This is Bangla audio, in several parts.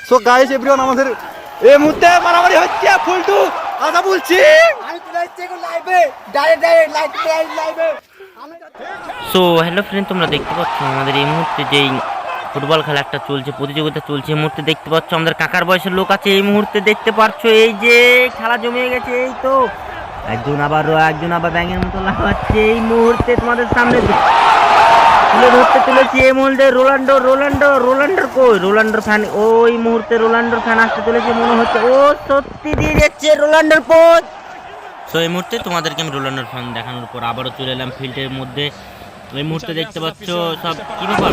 সো গাইস এভরিওয়ান আমাদের এই মুহূর্তে মারামারি হচ্ছে ফুলটু কথা বলছি আমি তুলে আসছি লাইভে ডাইরেক্ট লাইভে। সো হ্যালো ফ্রেন্ড, তোমরা দেখতে পাচ্ছ আমাদের এই মুহূর্তে যেই ফুটবল খেলা একটা চলছে, প্রতিযোগিতা চলছে। এই মুহূর্তে দেখতে পাচ্ছ আমাদের কাকার বয়সের লোক আছে। এই মুহূর্তে দেখতে পাচ্ছ এই যে খেলা জমে গেছে। এই তো একজন আবার ব্যাঙের মতো লাগাচ্ছে। এই মুহূর্তে তোমাদের সামনে তুলে ধরতে চলেছি। এই মুহূর্তে রোনাল্ডোর কই রোনাল্ডোর ফ্যান, ওই মুহূর্তে রোনাল্ডোর ফ্যান আসতে চলেছে মনে হচ্ছে। ও সত্যি দিয়ে যাচ্ছে রোনাল্ডোর পোজ। তো এই মুহূর্তে তোমাদেরকে আমি রোনাল্ডোর ফ্যান দেখানোর পর আবারও চলে এলাম ফিল্ডের মধ্যে। এই মুহূর্তে দেখতে পাচ্ছ সব কি ব্যাপার,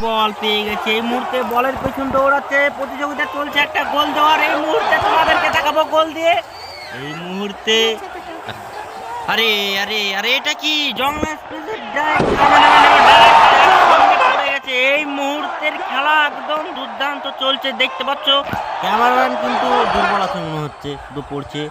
বল পেয়ে গেছে। এই মুহূর্তে বলের পেছন দৌড়াচ্ছে, প্রতিযোগিতা চলছে একটা গোল দেওয়ার। এই মুহূর্তে তোমাদেরকে দেখাবো গোল দিয়ে। এই মুহূর্তে আরে আরে আরে এটা কি এই মুহূর্তের খেলা একদম দুর্দান্ত চলছে। দেখতে পাচ্ছ ক্যামেরাম্যান কিন্তু দুর্বল আছে মনে হচ্ছে, শুধু পড়ছে।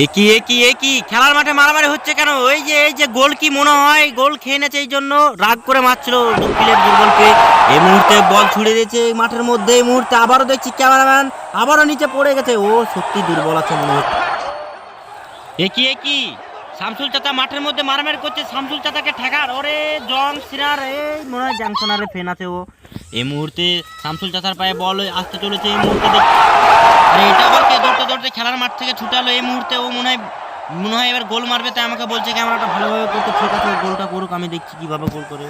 একই খেলার মাঠে মারামারি হচ্ছে কেন? এই যে গোল কি মনে হয় গোল খেয়ে নেছে, এই জন্য রাগ করে মারছিল প্লেয়ার দুর্বল পেয়ে। এই মুহূর্তে বল ছুড়ে দিয়েছে এই মাঠের মধ্যে। এই মুহূর্তে আবারও দেখছি ক্যামেরাম্যান আবারও নিচে পড়ে গেছে। ও সত্যি দুর্বল আছে মনে হচ্ছে। একই শামসুল চাচা মাঠের মধ্যে মারামারি করছে, শামসুল চাচাকে ঠেকার। ওরে জং সিনার, এই মনে হয় জাংশনারে ফেন আছে ও। এই মুহূর্তে শামসুল চাচার পায়ে বল আসতে চলেছে। এই মুহূর্তে আরে এটা আবার কে দৌড়তে খেলার মাঠ থেকে ছুটালো। এই মুহূর্তে ও মনে হয় এবার গোল মারবে, তাই আমাকে বলছে ক্যামেরাটা ভালোভাবে করতে। ঠিক আছে গোলটা করুক, আমি দেখছি কিভাবে গোল করে।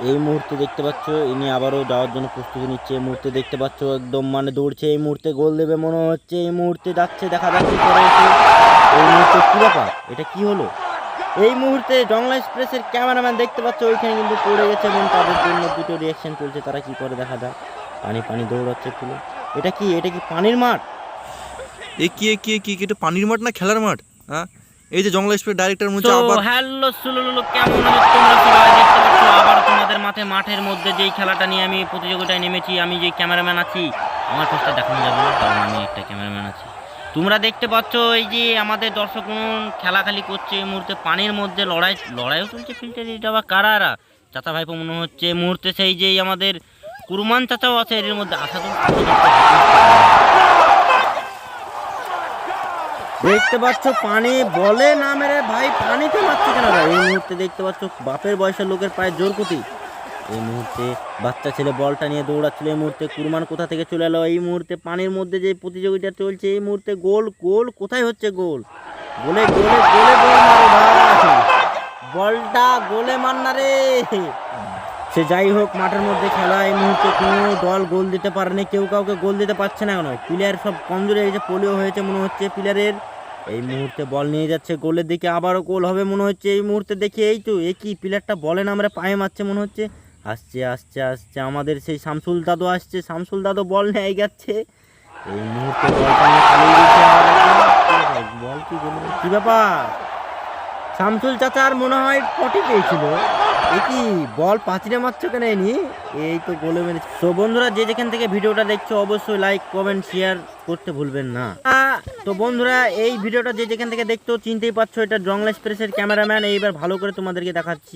এই মুহূর্তে দেখতে পাচ্ছ ইনি আবারও যাওয়ার জন্য প্রস্তুতি নিচ্ছে। এই মুহূর্তে দেখতে পাচ্ছ একদম মানে দৌড়ছে। এই মুহূর্তে গোল দেবে মনে হচ্ছে। এই মুহূর্তে যাচ্ছে, দেখা যাক কি করে। এই মুহূর্তে কি ব্যাপার, এটা কি হলো? এই মুহূর্তে জংলা এক্সপ্রেসের ক্যামেরাম্যান দেখতে পাচ্ছ ওইখানে কিন্তু পড়ে গেছে এবং তাদের জন্য দুটো রিয়াকশন চলছে। তারা কি করে দেখা যাক। পানি দৌড়াচ্ছে পুরো। এটা কি পানির মাঠ? কি এটা পানির মাঠ না খেলার মাঠ? হ্যাঁ, এই যে জংলা এক্সপ্রেস ডাইরেক্টর মুছে আবার হ্যালো সুলুলু, কেমন আছো তোমরা সবাই? দেখতে পাচ্ছ আবার তোমাদের মাঠের মধ্যে যেই খেলাটা নিয়ে আমি প্রতিযোগিতায় নেমেছি। আমি যে ক্যামেরাম্যান আছি, আমার ফেসটা দেখানো যাবে না কারণ আমি একটা ক্যামেরাম্যান আছি। তোমরা দেখতে পাচ্ছ এই যে আমাদের দর্শক খেলাখালি করছে। এই মুহূর্তে পানির মধ্যে লড়াইও চলছে ফিল্ডের। এটা বা কারা চাচা ভাইপো মনে হচ্ছে। এই মুহূর্তে সেই যে আমাদের কুরমান চাচাও আছে এর মধ্যে। আশা করি দেখতে পাচ্ছ পানি বলে না মেরে ভাই পানিতে মারছে কেন ভাই? এই মুহূর্তে দেখতে পাচ্ছ বাপের বয়সের লোকের পায়ে জোর কুতি। এই মুহূর্তে বাচ্চা ছেলে বলটা নিয়ে দৌড়াচ্ছিল। এই মুহূর্তে কুরমান কোথা থেকে চলে এলো। এই মুহূর্তে পানির মধ্যে যে প্রতিযোগিতা চলছে, এই মুহূর্তে গোল কোথায় হচ্ছে? গোলে গোল মারো ভাই, বলটা গোলে মার না রে। সে যাই হোক, মাঠের মধ্যে খেলা। এই মুহূর্তে কোনো দল গোল দিতে পারেনি, কেউ কাউকে গোল দিতে পারছে না কেন? প্লেয়ার সব কমজোরি হয়েছে, পোলিও হয়েছে মনে হচ্ছে প্লেয়ারের। এই মুহূর্তে বল নিয়ে যাচ্ছে গোলের দিকে, আবারও গোল হবে মনে হচ্ছে। এই মুহূর্তে দেখি এই তো একই প্লেয়ারটা বলে না আমরা পায়ে মারছে মনে হচ্ছে। আসছে আমাদের সেই শামসুল দাদু আসছে। শামসুল দাদু বল নিয়ে যাচ্ছে। এই মুহূর্তে বলটা নিয়ে পালিয়ে গেছে। বল কি ব্যাপার? শামসুল চাচার মনে হয় পটি পেয়েছিল। কি বল পাঁচিরে মারছো কেন? এই তো গোলে মেরেছে। তো বন্ধুরা যে যেখান থেকে ভিডিওটা দেখছো অবশ্যই লাইক কমেন্ট শেয়ার করতে ভুলবেন না। তো বন্ধুরা এই ভিডিওটা যে যেখান থেকে দেখছো চিনতেই পারছো এটা জংলা এক্সপ্রেসের ক্যামেরাম্যান। এইবার ভালো করে তোমাদেরকে দেখাচ্ছি।